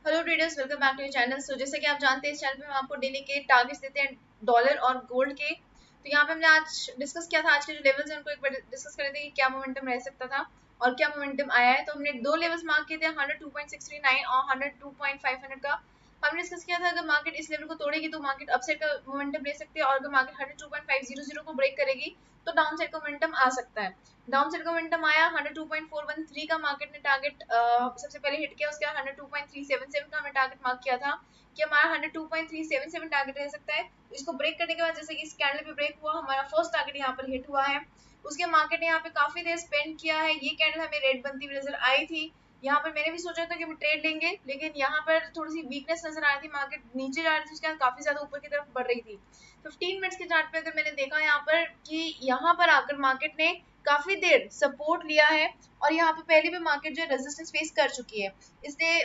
Hello traders, welcome back to your channel. So जैसे कि आप जानते हैं, इस चैनल पे हम आपको डेली के टारगेट्स देते हैं डॉलर और गोल्ड के। तो यहाँ पे हमने आज डिस्कस किया था, आज के जो लेवल्स हैं उनको एक बार डिस्कस कर रहे थे कि क्या मोमेंटम रह सकता था और क्या मोमेंटम आया है। तो हमने दो लेवल्स मार्क किए थे, 102.639 और 102.500 का। हमने डिस्कस किया था अगर मार्केट इस लेवल को तोड़ेगी तो मार्केट अपसाइड का मोमेंटम ले सकती है, और अगर मार्केट 102.500 को ब्रेक करेगी तो डाउन साइड का मोमेंटम आ सकता है। डाउन साइड का मोमेंटम आया, 102.413 का मार्केट ने टारगेट सबसे पहले हिट किया। उसके बाद 102.377 का हमने टारगेट मार्क किया था कि हमारा 102.377 टारगेट रह सकता है। इसको ब्रेक करने के बाद जैसे कि इस कैंडल पे ब्रेक हुआ, हमारा फर्स्ट टारगेट यहाँ पर हिट हुआ है। उसके मार्केट ने यहाँ पे काफी देर स्पेंड किया है। ये कैंडल हमें रेड बनती हुई नजर आई थी। यहाँ पर मैंने भी सोचा था कि हम ट्रेड लेंगे, लेकिन यहाँ पर थोड़ी सी वीकनेस नजर आ रही थी, मार्केट नीचे जा रही थी, उसके बाद काफी ज्यादा ऊपर की तरफ बढ़ रही थी। 15 मिनट्स के चार्ट पे अगर मैंने देखा यहाँ पर कि यहाँ पर आकर मार्केट ने काफी देर सपोर्ट लिया है, और यहाँ पे पहले भी मार्केट जो है रेजिस्टेंस फेस कर चुकी है। इसलिए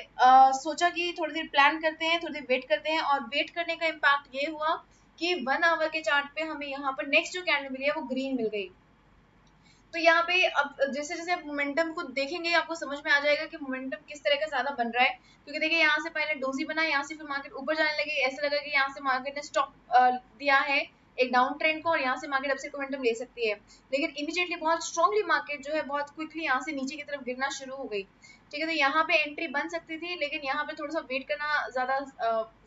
सोचा कि थोड़ी देर प्लान करते हैं, थोड़ी देर वेट करते हैं, और वेट करने का इम्पैक्ट ये हुआ कि 1 आवर के चार्ट पे हमें यहाँ पर नेक्स्ट जो कैंडल मिली है वो ग्रीन मिल गई। तो यहाँ पे अब जैसे जैसे आप मोमेंटम को देखेंगे आपको समझ में आ जाएगा कि मोमेंटम किस तरह का ज्यादा बन रहा है। क्योंकि देखिए यहाँ से पहले डोजी बना, यहाँ से फिर मार्केट ऊपर जाने लगे, ऐसा लगा कि यहाँ से मार्केट ने स्टॉप दिया है एक डाउन ट्रेंड को, और यहाँ से मार्केट अपसाइड मोमेंटम ले सकती है। लेकिन इमीडिएटली बहुत स्ट्रांगली मार्केट जो है बहुत क्विकली यहाँ से नीचे की तरफ गिरना शुरू हो गई। ठीक है, तो यहाँ पे एंट्री बन सकती थी, लेकिन यहाँ पे थोड़ा सा वेट करना ज्यादा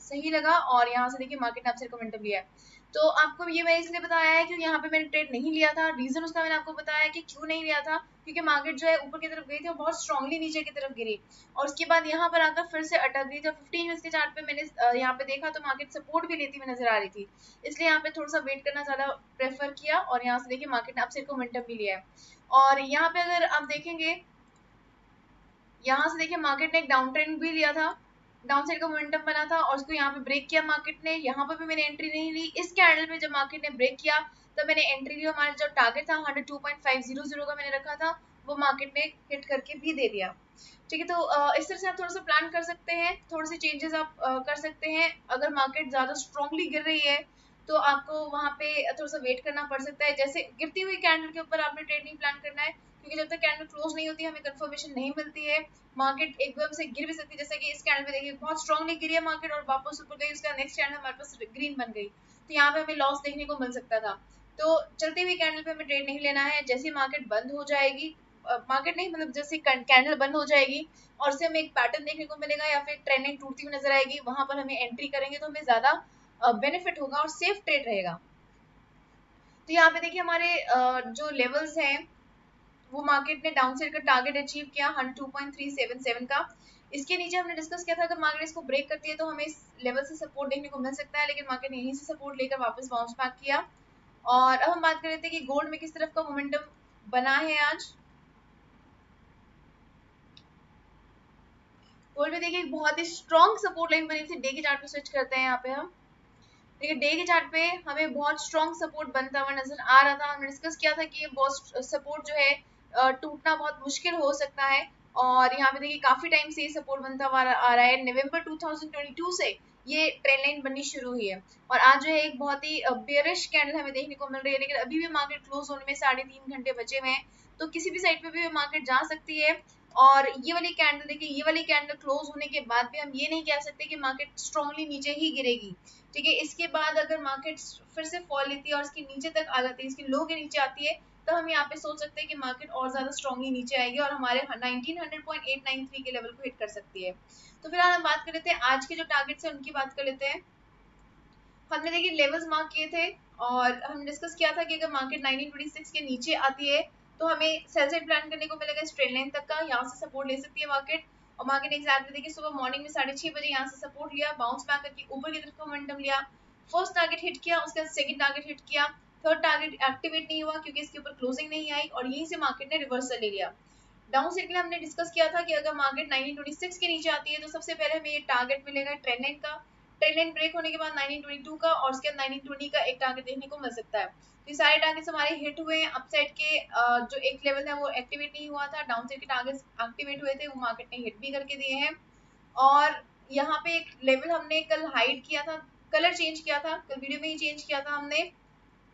सही लगा, और यहाँ से देखिए मार्केट ने अपसाइड मोमेंटम लिया है। तो आपको ये मैं इसलिए बताया है कि यहाँ पे मैंने ट्रेड नहीं लिया था। रीजन उसका मैंने आपको बताया कि क्यों नहीं लिया था, क्योंकि मार्केट जो है ऊपर की तरफ गई थी और बहुत स्ट्रांगली नीचे की तरफ गिरी, और उसके बाद यहाँ पर आकर फिर से अटक गई। तो 15 मिनट्स के चार्ट पे मैंने यहाँ पे देखा तो मार्केट सपोर्ट भी लेती हुई नजर आ रही थी, इसलिए यहाँ पे थोड़ा सा वेट करना ज्यादा प्रेफर किया, और यहाँ से देखिए मार्केट ने अपसाइड को मोमेंटम भी लिया है। और यहाँ पे अगर आप देखेंगे, यहाँ से देखिए मार्केट ने एक डाउन ट्रेंड भी लिया था, डाउन साइड का मोमेंटम बना था, और उसको यहाँ पे ब्रेक किया मार्केट ने। यहाँ पर भी मैंने एंट्री नहीं ली। इस कैंडल में जब मार्केट ने ब्रेक किया तब मैंने एंट्री ली। हमारा जो टारगेट था 102.500 का मैंने रखा था, वो मार्केट ने हिट करके भी दे दिया। ठीक है, तो इस तरह से आप थोड़ा सा प्लान कर सकते हैं, थोड़े से चेंजेस आप कर सकते हैं। अगर मार्केट ज्यादा स्ट्रांगली गिर रही है तो आपको वहां पे थोड़ा सा वेट करना पड़ सकता है। जैसे गिरती हुई कैंडल के ऊपर आपने ट्रेड नहीं प्लान करना है, क्योंकि जब तक कैंडल क्लोज नहीं होती हमें कंफर्मेशन नहीं मिलती है। मार्केट एकदम से गिर भी सकती है, जैसे कि इस कैंडल में देखिए बहुत स्ट्रांगली गिरी है मार्केट और वापस ऊपर गई, उसका नेक्स्ट कैंडल हमारे पास ग्रीन बन गई, तो यहाँ पे हमें लॉस देखने को मिल सकता था। तो चलती हुई कैंडल पे हमें ट्रेड नहीं लेना है। जैसे मार्केट बंद हो जाएगी, मार्केट नहीं मतलब जैसे कैंडल बंद हो जाएगी और से हमें एक पैटर्न देखने को मिलेगा या फिर ट्रेंड लाइन टूटती हुई नजर आएगी, वहां पर हमें एंट्री करेंगे तो हमें ज्यादा बेनिफिट होगा और सेफ ट्रेड रहेगा। तो यहाँ पे देखिए हमारे जो लेवल्स हैं, वो मार्केट ने डाउन साइड का टारगेट अचीव किया 102.377 का। इसके नीचे हमने डिस्कस किया था अगर मार्केट इसको ब्रेक करती है तो हमें इस लेवल से सपोर्ट देखने को मिल सकता है, लेकिन मार्केट ने यहीं से सपोर्ट लेकर वापस बाउंस बैक किया। और अब हम बात कर रहे थे कि गोल्ड में किस तरफ का मोमेंटम बना है आज। गोल्ड में देखिए एक बहुत ही स्ट्रॉन्ग सपोर्ट लाइन बनी थी। डे के चार्ट पे स्विच करते हैं यहाँ पे हम। देखिए डे के चार्ट पे हमें बहुत स्ट्रॉन्ग सपोर्ट बनता हुआ नजर आ रहा था। हमने डिस्कस किया था कि ये बहुत सपोर्ट जो है टूटना बहुत मुश्किल हो सकता है, और यहाँ पे देखिए काफी टाइम से ये सपोर्ट बनता हुआ आ रहा है। नवंबर 2022 से ये ट्रेंड लाइन बननी शुरू हुई है, और आज जो है एक बहुत ही बेयरिश कैंडल हमें देखने को मिल रही है। लेकिन अभी भी मार्केट क्लोज होने में 3.5 घंटे बचे हुए हैं, तो किसी भी साइड पे भी मार्केट जा सकती है। और ये वाली कैंडल देखिए, ये वाली कैंडल क्लोज होने के बाद भी हम ये नहीं कह सकते कि मार्केट स्ट्रांगली नीचे ही गिरेगी। ठीक है, इसके बाद अगर मार्केट फिर से फॉल लेती है और इसके नीचे तक आ जाती है, इसकी लो के नीचे आती है, तो हम यहाँ पे सोच सकते हैं कि मार्केट और ज्यादा स्ट्रांगली नीचे आएगी और हमारे 1900.893 के लेवल को हिट कर सकती है। तो फिलहाल हम बात कर लेते हैं आज के जो टारगेट्स हैं उनकी बात कर लेते हैं। हमने देखिए लेवल्स मार्क किए थे, और हम डिस्कस किया था कि अगर मार्केट 1926 के नीचे आती है तो हमें सेल साइड प्लान करने को मिलेगा इस ट्रेंड लाइन तक का। यहाँ से सपोर्ट ले सकती है मार्केट, और मार्केट एग्जैक्टली देखिए सुबह मॉर्निंग में 6:30 बजे यहाँ से सपोर्ट लिया, बाउंस बैक करके ऊपर की तरफ का मोमेंटम लिया। फर्स्ट टारगेट हिट किया, उसके बाद सेकंड टारगेट हिट किया, थर्ड टारगेट एक्टिवेट नहीं हुआ क्योंकि इसके ऊपर क्लोजिंग नहीं आई, और यहीं से मार्केट ने रिवर्सल ले लिया। डाउन साइड के लिए हमने डिस्कस किया था कि अगर मार्केट 1926 के नीचे आती है तो सबसे पहले हमें ये टारगेट मिलेगा ट्रेंड लाइन का। ट्रेंड लाइन ब्रेक होने के बाद 1922 का, और उसके बाद 1920 का एक टारगेट देखने को मिल सकता है। तो ये सारे टारगेट्स हमारे हिट हुए हैं। अपसाइड के जो एक लेवल है वो एक्टिवेट नहीं हुआ था, डाउन साइड के टारगेट्स एक्टिवेट हुए थे, वो मार्केट ने हिट भी करके दिए हैं। और यहाँ पे एक लेवल हमने कल हाइड किया था, कलर चेंज किया था, कल वीडियो में ही चेंज किया था हमने,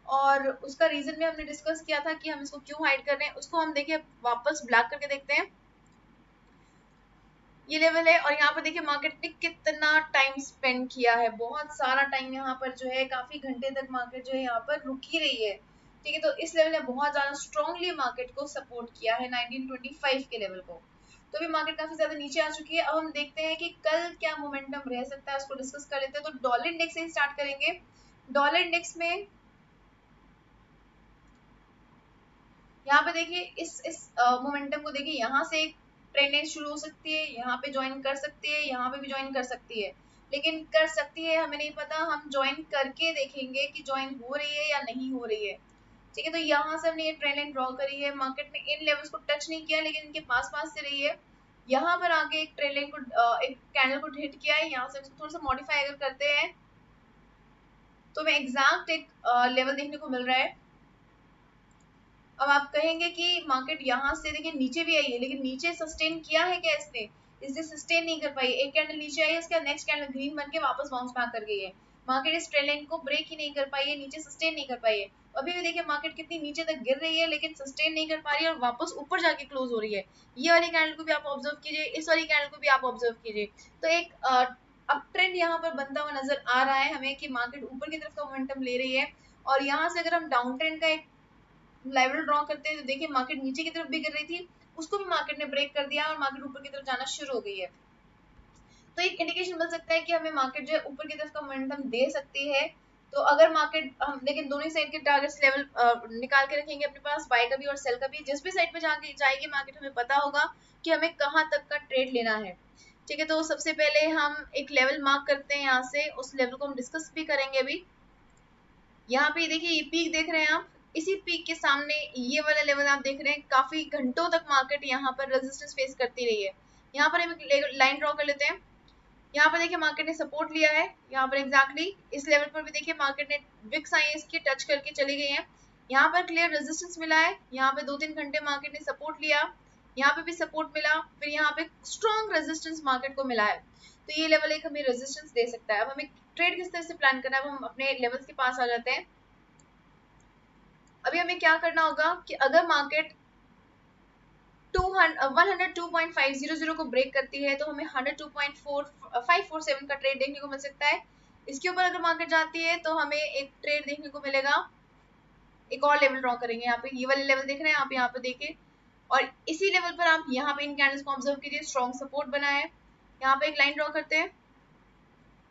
और उसका रीजन भी हमने डिस्कस किया था कि हम इसको क्यों हाइड कर रहे हैं। उसको हम देखिए वापस ब्लैक करके देखते हैं। ये लेवल है। और यहाँ पर देखिए मार्केट ने कितना टाइम स्पेंड किया है, बहुत सारा टाइम यहाँ पर जो है, काफी घंटे तक मार्केट जो है यहाँ पर रुक ही रही है। ठीक है, तो इस लेवल ने बहुत ज्यादा स्ट्रांगली मार्केट को सपोर्ट किया है 1925 के लेवल को। तो अभी मार्केट काफी ज्यादा नीचे आ चुकी है। अब हम देखते हैं कि कल क्या मोमेंटम रह सकता है, उसको डिस्कस कर लेते हैं। तो डॉलर इंडेक्स से ही स्टार्ट करेंगे। डॉलर इंडेक्स में यहाँ पे देखिए इस मोमेंटम को देखिए, यहाँ से एक ट्रेंड लाइन शुरू हो सकती है, यहाँ पे ज्वाइन कर सकती है, यहाँ पे भी ज्वाइन कर सकती है, लेकिन कर सकती है हमें नहीं पता, हम ज्वाइन करके देखेंगे कि ज्वाइन हो रही है या नहीं हो रही है। ठीक है, तो यहाँ से हमने ये ट्रेंड लाइन ड्रॉ करी है। मार्केट ने इन लेवल्स को टच नहीं किया, लेकिन इनके पास पास से रही है। यहाँ पर आके एक ट्रेंड लाइन को एक कैंडल को हिट किया है। यहाँ से थोड़ा सा मॉडिफाई अगर करते हैं तो हमें एग्जैक्ट एक लेवल देखने को मिल रहा है। अब आप कहेंगे कि मार्केट यहाँ से देखिए नीचे भी आई है, लेकिन नीचे सस्टेन किया है क्या इसने? इसने सस्टेन नहीं कर पाई। एक कैंडल नीचे आई है, उसके नेक्स्ट कैंडल ग्रीन बन के वापस बाउंस बैक कर गई है। मार्केट इस ट्रेंड लाइन को ब्रेक ही नहीं कर पाई है, नीचे सस्टेन नहीं कर पाई है। अभी भी देखिए मार्केट कितनी नीचे तक गिर रही है, लेकिन सस्टेन नहीं कर पा रही है और वापस ऊपर जाके क्लोज हो रही है। ये वाली कैंडल को भी आप ऑब्जर्व कीजिए, इस वाली कैंडल को भी आप ऑब्जर्व कीजिए। तो एक अप ट्रेंड यहाँ पर बनता हुआ नजर आ रहा है हमें कि मार्केट ऊपर की तरफ का मोमेंटम ले रही है। और यहाँ से अगर हम डाउन ट्रेंड का एक लेवल ड्रॉ करते हैं तो देखिए मार्केट नीचे की तरफ भी गिर रही थी, उसको भी मार्केट ने ब्रेक कर दिया और मार्केट ऊपर की तरफ जाना शुरू हो गई है। तो एक इंडिकेशन मिल सकता है कि हमें मार्केट जो है ऊपर की तरफ का मोमेंटम दे सकती है। तो अगर मार्केट हम लेकिन दोनों ही साइड के टारगेट्स लेवल निकाल के रखेंगे अपने पास, बाय का भी और सेल का भी। जिस भी साइड पे जाके जाएगी मार्केट, हमें पता होगा कि हमें कहाँ तक का ट्रेड लेना है। ठीक है, तो सबसे पहले हम एक लेवल मार्क करते हैं यहाँ से, उस लेवल को हम डिस्कस भी करेंगे अभी। यहाँ पे देखिए ये पीक देख रहे हैं आप, इसी पीक के सामने ये वाला लेवल आप देख रहे हैं, काफी घंटों तक मार्केट यहाँ पर रेजिस्टेंस फेस करती रही है। यहाँ पर हम एक लाइन ड्रॉ कर लेते हैं। यहाँ पर देखिए मार्केट ने सपोर्ट लिया है, यहाँ पर एग्जैक्टली इस लेवल पर भी देखिए मार्केट ने विक्स आई इसकी टच करके चली गई है। यहाँ पर क्लियर रेजिस्टेंस मिला है, यहाँ पे 2-3 घंटे मार्केट ने सपोर्ट लिया, यहाँ पे भी सपोर्ट मिला, फिर यहाँ पे स्ट्रॉन्ग रेजिस्टेंस मार्केट को मिला है। तो ये लेवल एक हमें रेजिस्टेंस दे सकता है। अब हमें ट्रेड किस तरह से प्लान करना है, अब हम अपने लेवल्स के पास आ जाते हैं। अभी हमें क्या करना होगा कि अगर मार्केट 102.500 को ब्रेक करती है तो हमें 102.547 का ट्रेड देखने को मिल सकता है। इसके ऊपर अगर मार्केट जाती है तो हमें एक ट्रेड देखने को मिलेगा। एक और लेवल ड्रॉ करेंगे, यहाँ पे ये वाले लेवल देख रहे हैं आप, यहाँ पे देखिए, और इसी लेवल पर आप यहाँ पे इन कैंडल्स को ऑब्जर्व कीजिए, स्ट्रॉन्ग सपोर्ट बना है। यहाँ पे एक लाइन ड्रॉ करते हैं,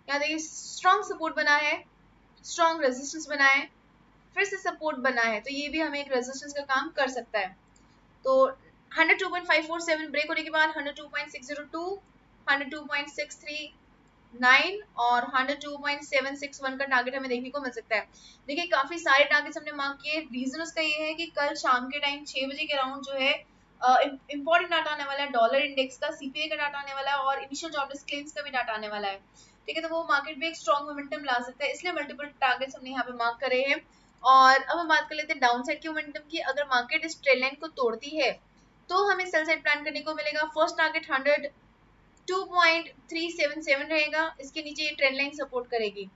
यहाँ देखिए स्ट्रॉन्ग सपोर्ट बना है, स्ट्रॉन्ग रेजिस्टेंस बना है, फिर से सपोर्ट बना है, तो ये भी हमें एक रेजिस्टेंस का काम कर सकता है। तो 102.547 ब्रेक होने के बाद 102.602, 102.639 और 102.761 का टारगेट हमें देखने को मिल सकता है। देखिए काफी सारे टारगेट्स हमने मार्क किए। रीजन उसका ये है कि कल शाम के टाइम 6 बजे के अराउंड जो है इंपॉर्टेंट डाटा आने वाला है, डॉलर इंडेक्स का, सीपीआई का डाटा आने वाला है और इनिशियल जॉबलेस क्लेम्स का भी डाटा आने वाला है। ठीक है, तो वो मार्केट में एक स्ट्रॉन्ग मोमेंटम ला सकता है, इसलिए मल्टीपल टारगेट्स हमने यहाँ पे मार्क करे हैं। और अब हम बात कर लेते हैं डाउन साइड के मोमेंटम की। अगर मार्केट इस ट्रेंड लाइन को तोड़ती है तो हमें सेल साइड प्लान करने को मिलेगा। फर्स्ट टारगेट 102.377 रहेगा, इसके नीचे ये ट्रेंड लाइन सपोर्ट करेगी।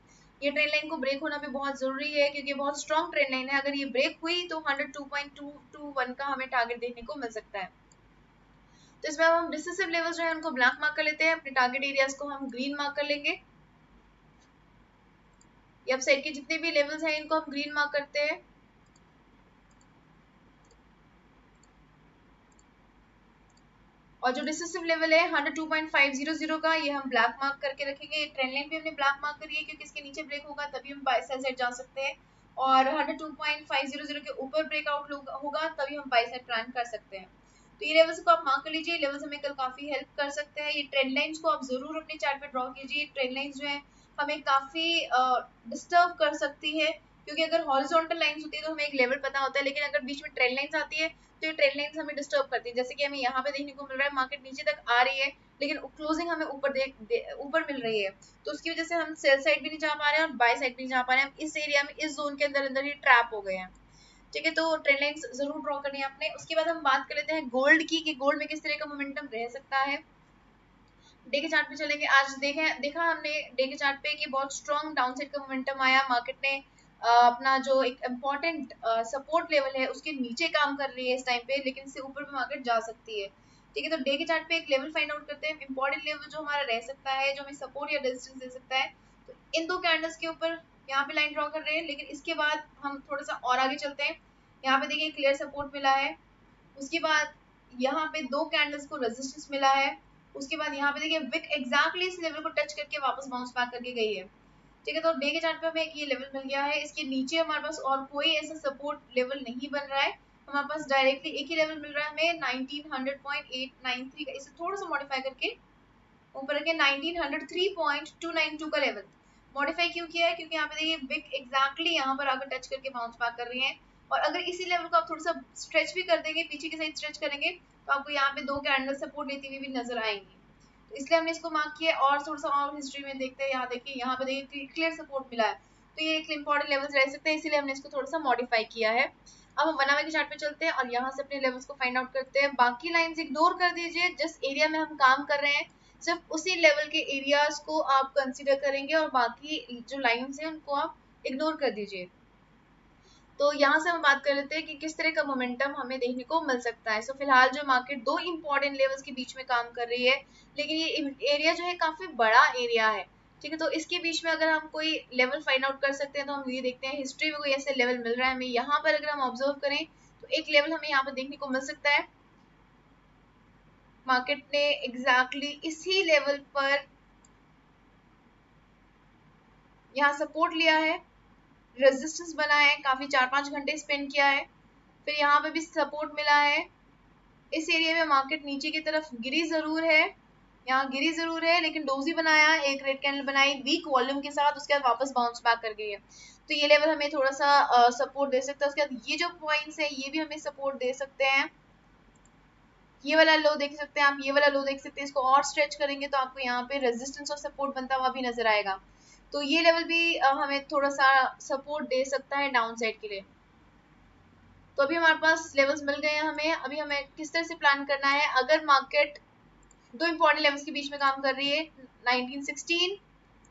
ये ट्रेंड लाइन को ब्रेक होना भी बहुत जरूरी है क्योंकि बहुत स्ट्रॉन्ग ट्रेंड लाइन है। अगर ये ब्रेक हुई तो 102.221 का हमें टारगेट देखने को मिल सकता है। तो इसमें हम डिसिसिव लेवल्स जो है उनको ब्लैक मार्क कर लेते हैं, अपने टारगेट एरियाज को हम ग्रीन मार्क कर लेंगे। ये अब साइड के जितने भी लेवल्स हैं इनको हम ग्रीन मार्क करते हैं। और जो डिसिसिव लेवल है 102.500 का, ये हम ब्लैक मार्क करके रखेंगे। ट्रेंड लाइन भी हमने ब्लैक मार्क करी है क्योंकि इसके नीचे ब्रेक होगा तभी हम बाय सेल साइड जा सकते हैं, और 102.500 के ऊपर ब्रेकआउट होगा तभी हम बाय साइड प्लान कर सकते हैं। तो ये लेवल्स को आप मार्क कर लीजिए, लेवल्स हमें कल काफी हेल्प कर सकते हैं। ये ट्रेंड लाइंस को आप जरूर अपने चार्ट पे ड्रॉ कीजिए। ट्रेंड लाइंस जो है हमें काफी डिस्टर्ब कर सकती है, क्योंकि अगर हॉरिजॉन्टल लाइंस होती है तो हमें एक लेवल पता होता है, लेकिन अगर बीच में ट्रेंड लाइंस आती है तो ये ट्रेंड लाइंस हमें डिस्टर्ब करती है। जैसे कि हमें यहाँ पे देखने को मिल रहा है मार्केट नीचे तक आ रही है लेकिन क्लोजिंग हमें ऊपर मिल रही है, तो उसकी वजह से हम सेल साइड भी नहीं जा पा रहे हैं और बाय साइड भी नहीं जा पा रहे हैं। हम इस एरिया में, इस जोन के अंदर अंदर ही ट्रैप हो गए हैं। ठीक है, तो ट्रेंड लाइंस जरूर ड्रॉ करनी है आपने। उसके बाद हम बात कर लेते हैं गोल्ड की, कि गोल्ड में किस तरह का मोमेंटम रह सकता है। डे के चार्ट पे चलेंगे। आज देखा हमने डे के चार्ट पे कि बहुत स्ट्रॉन्ग डाउन साइड का मोमेंटम आया। मार्केट ने अपना जो एक इम्पोर्टेंट सपोर्ट लेवल है उसके नीचे काम कर रही है इस टाइम पे, लेकिन इससे ऊपर भी मार्केट जा सकती है। ठीक है, तो डे के चार्ट पे एक लेवल फाइंड आउट करते हैं, इंपॉर्टेंट लेवल जो हमारा रह सकता है, जो हमें सपोर्ट या रेजिस्टेंस दे सकता है। तो इन दो कैंडल्स के ऊपर यहाँ पे लाइन ड्रॉ कर रहे हैं, लेकिन इसके बाद हम थोड़ा सा और आगे चलते हैं। यहाँ पे देखिए क्लियर सपोर्ट मिला है, उसके बाद यहाँ पे दो कैंडल्स को रेजिस्टेंस मिला है, उसके बाद यहाँ पे देखिए विक एग्जैक्टली इस लेवल को टच करके वापस बाउंस बैक करके गई है। ठीक है, तो डे के चार्ट पे हमें ये लेवल मिल गया है, इसके नीचे हमारे पास और कोई ऐसा सपोर्ट लेवल नहीं बन रहा है, हमारे पास डायरेक्टली एक ही लेवल मिल रहा है हमें 1900.893 का, इसे थोड़ा सा मॉडिफाई करके ऊपर रखे 1903.292 का लेवल। मॉडिफाई क्यों किया है, क्योंकि यहाँ पे देखिए विक एग्जैक्टली यहाँ पर आकर टच करके बाउंस बैक कर रही है, और अगर इसी लेवल को आप थोड़ा सा स्ट्रेच भी कर देंगे, पीछे की साइड स्ट्रेच करेंगे, तो आपको यहाँ पे दो कैंडल सपोर्ट लेती हुई भी नजर आएंगी। तो इसलिए हमने इसको मार्क किया, और थोड़ा सा और हिस्ट्री में देखते हैं, यहाँ देखिए यहाँ पे देखिए क्लियर सपोर्ट मिला है, तो ये एक इंपॉर्टेंट लेवल्स रह सकते हैं, इसीलिए हमने इसको थोड़ा सा मॉडिफाई किया है। अब हम 1 आवर के चार्ट पे चलते हैं और यहाँ से अपने लेवल्स को फाइंड आउट करते हैं। बाकी लाइंस इग्नोर कर दीजिए, जिस एरिया में हम काम कर रहे हैं सिर्फ उसी लेवल के एरियाज को आप कंसीडर करेंगे, और बाकी जो लाइंस हैं उनको आप इग्नोर कर दीजिए। तो यहाँ से हम बात कर लेते हैं कि किस तरह का मोमेंटम हमें देखने को मिल सकता है। सो फिलहाल जो मार्केट दो इंपॉर्टेंट लेवल्स के बीच में काम कर रही है, लेकिन ये एरिया जो है काफी बड़ा एरिया है। ठीक है, तो इसके बीच में अगर हम कोई लेवल फाइंड आउट कर सकते हैं, तो हम ये देखते हैं हिस्ट्री में कोई ऐसे लेवल मिल रहा है हमें। यहाँ पर अगर हम ऑब्जर्व करें तो एक लेवल हमें यहाँ पर देखने को मिल सकता है, मार्केट ने एग्जैक्टली इसी लेवल पर यहाँ सपोर्ट लिया है, रेजिस्टेंस बना है, काफी 4-5 घंटे स्पेंड किया है, फिर यहाँ पे भी सपोर्ट मिला है। इस एरिया में मार्केट नीचे की तरफ गिरी जरूर है, यहाँ गिरी जरूर है, लेकिन डोजी बनाया, एक रेड कैंडल बनाई वीक वॉल्यूम के साथ, उसके बाद वापस बाउंस बैक कर गई है। तो ये लेवल हमें थोड़ा सा सपोर्ट दे सकता है। उसके बाद ये जो पॉइंट्स है ये भी हमें सपोर्ट दे सकते हैं। ये वाला लो देख सकते हैं आप, ये वाला लो देख सकते हैं, इसको और स्ट्रेच करेंगे तो आपको यहाँ पे रेजिस्टेंस और सपोर्ट बनता हुआ भी नजर आएगा। तो ये लेवल भी हमें थोड़ा सा सपोर्ट दे सकता है डाउन साइड के लिए। तो अभी हमारे पास लेवल्स मिल गए हैं हमें, अभी हमें किस तरह से प्लान करना है। अगर मार्केट दो इंपॉर्टेंट लेवल्स के बीच में काम कर रही है, 1916,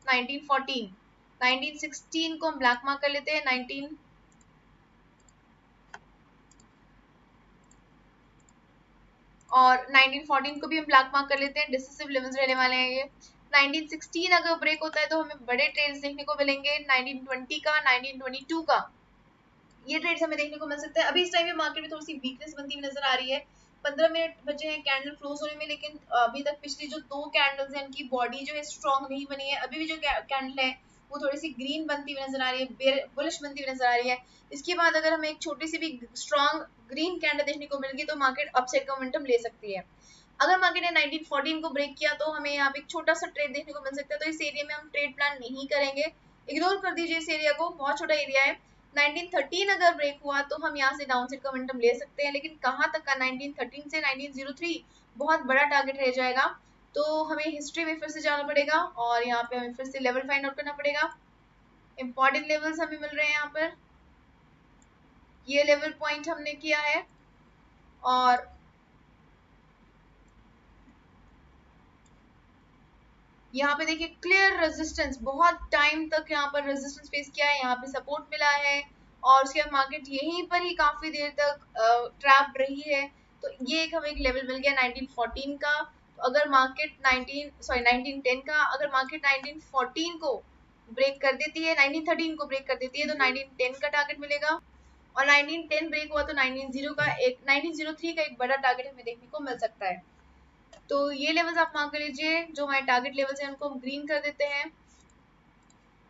1914, 1916 को हम ब्लैक मार्क कर लेते हैं, 19 और 1914 को भी हम ब्लैक मार्क कर लेते हैं, डिसिसिव लेवल्स रहने वाले हैं ये। 1916 अगर ब्रेक होता है तो हमें बड़े ट्रेड्स देखने को मिलेंगे, 1920 का, 1922 का, ये ट्रेड्स हमें देखने को मिल सकता है। अभी इस टाइम पे मार्केट में थोड़ी सी वीकनेस बनती हुई नजर आ रही है, 15 मिनट बचे हैं कैंडल क्लोज होने में, लेकिन अभी तक पिछली जो दो कैंडल्स हैं उनकी बॉडी जो है स्ट्रॉन्ग नहीं बनी है। अभी भी जो कैंडल है वो थोड़ी सी ग्रीन बनती हुई नजर आ रही है, बुलिश बनती हुई नजर आ रही है। इसके बाद अगर हमें एक छोटी सी भी स्ट्रॉन्ग ग्रीन कैंडल देखने को मिल गई तो मार्केट अपसाइड का मोमेंटम ले सकती है। अगर मार्केट ने 1914 को ब्रेक किया तो हमें यहाँ पे एक छोटा सा ट्रेड देखने को मिल सकता है, तो इस एरिया में हम ट्रेड प्लान नहीं करेंगे, इग्नोर कर दीजिए इस एरिया को, बहुत छोटा एरिया है। 1913 अगर ब्रेक हुआ तो हम यहाँ से डाउन साइड का मोमेंटम ले सकते हैं, लेकिन कहाँ तक का, 1913 से 1903 बहुत बड़ा टारगेट रह जाएगा। तो हमें हिस्ट्री में फिर से जाना पड़ेगा और यहाँ पे हमें फिर से लेवल फाइंड आउट करना पड़ेगा। इंपॉर्टेंट लेवल्स हमें मिल रहे हैं यहाँ पर, ये लेवल पॉइंट हमने किया है, और यहाँ पे देखिए क्लियर रेजिस्टेंस, बहुत टाइम तक यहाँ पर रेजिस्टेंस फेस किया है, यहाँ पे सपोर्ट मिला है, और उसके बाद मार्केट यहीं पर ही काफी देर तक ट्रैप रही है। तो ये एक हमें एक लेवल मिल गया 1914 का। तो अगर मार्केट 1910 का, अगर मार्केट 1914 को ब्रेक कर देती है, 1913 को ब्रेक कर देती है, तो 1910 का टारगेट मिलेगा, और 1910 ब्रेक हुआ तो 1903 का एक बड़ा टारगेट हमें देखने को मिल सकता है। तो ये लेवल्स आप मार्क कर लीजिए, जो हमारे टारगेट लेवल्स हैं उनको हम ग्रीन कर देते हैं,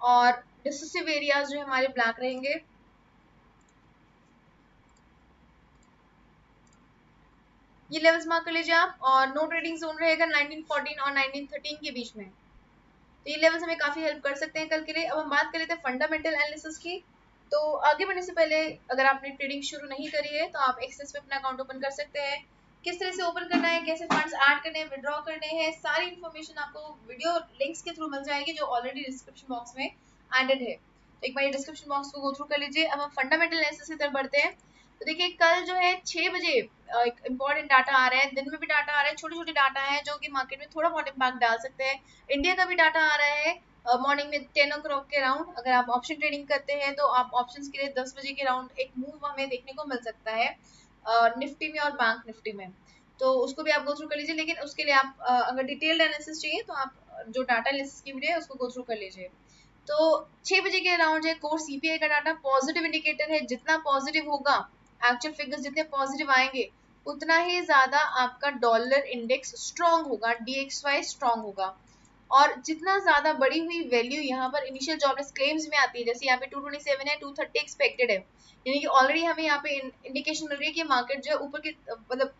और डिसिसिव एरियाज जो हमारे ब्लैक रहेंगे। ये लेवल्स मार्क कर लीजिए आप, और नो ट्रेडिंग जोन रहेगा 1914 और 1913 के बीच में। तो ये लेवल्स हमें काफी हेल्प कर सकते हैं कल के लिए। अब हम बात कर लेते हैं फंडामेंटल एनालिसिस की। तो आगे बढ़ने से पहले अगर आपने ट्रेडिंग शुरू नहीं करी है तो आप एक्सेस पे अपना अकाउंट ओपन कर सकते हैं। किस तरह से ओपन करना है, कैसे फंड्स ऐड करने हैं, विड्रॉ करने हैं, सारी इन्फॉर्मेशन आपको वीडियो लिंक्स के थ्रू मिल जाएगी, जो ऑलरेडी डिस्क्रिप्शन बॉक्स में एडेड है। तो एक बार ये डिस्क्रिप्शन बॉक्स को गो थ्रू कर लीजिए। अब हम फंडामेंटल एनालिसिस की तरफ बढ़ते हैं। तो देखिए कल जो है 6 बजे एक इम्पॉर्टेंट डाटा आ रहा है, दिन में भी डाटा आ रहा है, छोटे छोटे डाटा है जो कि मार्केट में थोड़ा बहुत इम्पैक्ट डाल सकते हैं। इंडिया का भी डाटा आ रहा है मॉर्निंग में 10 ओ क्लॉक के राउंड। अगर आप ऑप्शन ट्रेडिंग करते हैं तो आप ऑप्शंस के लिए 10 बजे के राउंड एक मूव हमें देखने को मिल सकता है निफ्टी में और बैंक निफ्टी में। तो उसको भी आप गो थ्रू कर लीजिए, लेकिन उसके लिए आप अगर डिटेल्ड एनालिसिस चाहिए तो आप जो डाटा एनालिसिस की वीडियो है उसको गो थ्रू कर लीजिए। तो 6 बजे के अराउंड है कोर सीपीआई का डाटा पॉजिटिव इंडिकेटर है, जितना पॉजिटिव होगा, एक्चुअल फिगर्स जितने पॉजिटिव आएंगे उतना ही ज्यादा आपका डॉलर इंडेक्स स्ट्रांग होगा, डीएक्सवाई स्ट्रांग होगा। और जितना ज्यादा बढ़ी हुई वैल्यू यहाँ पर इनिशियल जॉबलेस क्लेम्स में आती है, जैसे यहाँ पे 227 है, 230 एक्सपेक्टेड है, यानी कि ऑलरेडी हमें यहाँ पे इंडिकेशन मिल रही है कि मार्केट जो है ऊपर की मतलब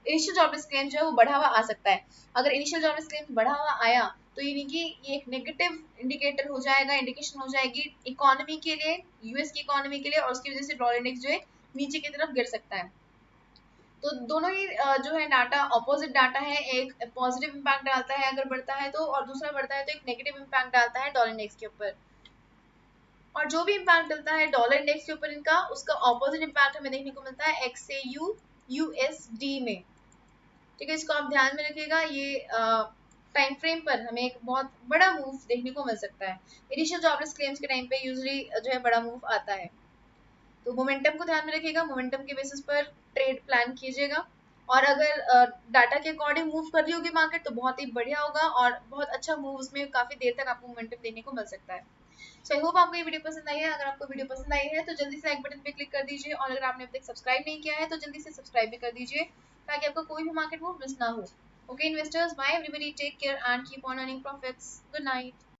इनिशियल जॉबलेस क्लेम जो है वो बढ़ा हुआ आ सकता है। अगर इनिशियल जॉबलेस क्लेम बढ़ा हुआ आया तो यानी कि ये एक नेगेटिव इंडिकेटर हो जाएगा, इंडिकेशन हो जाएगी इकोनॉमी के लिए, यूएस की इकोनॉमी के लिए, और उसकी वजह से डॉलर इंडेक्स जो है नीचे की तरफ गिर सकता है। तो दोनों ही जो है डाटा ऑपोजिट डाटा है, एक पॉजिटिव इम्पैक्ट डालता है अगर बढ़ता है तो, और दूसरा बढ़ता है तो एक नेगेटिव इम्पैक्ट डालता है डॉलर इंडेक्स के ऊपर। और जो भी इम्पैक्ट डलता है डॉलर इंडेक्स के ऊपर इनका, उसका ऑपोजिट इम्पैक्ट हमें देखने को मिलता है XAU USD में। ठीक है, इसको आप ध्यान में रखिएगा। ये टाइम फ्रेम पर हमें एक बहुत बड़ा मूव देखने को मिल सकता है। इनिशियल जॉबलेस क्लेम्स के टाइम पे यूजुअली जो है बड़ा मूव आता है। तो मोमेंटम को ध्यान में रखिएगा, मोमेंटम के बेसिस पर ट्रेड प्लान कीजिएगा। और अगर डाटा के अकॉर्डिंग मूव कर रही होगी मार्केट तो बहुत ही बढ़िया होगा, और बहुत अच्छा मूव उसमें काफी देर तक आपको मोमेंटम देखने को मिल सकता है। सो आई होप आपको ये वीडियो पसंद आई है। अगर आपको वीडियो पसंद आई है तो जल्दी से लाइक बटन पे क्लिक कर दीजिए, और अगर आपने अभी तक सब्सक्राइब नहीं किया है तो जल्दी से सब्सक्राइब भी कर दीजिए, ताकि आपको कोई भी मार्केट मूव मिस ना हो। Okay investors, bye everybody, take care and keep on earning profits. Good night.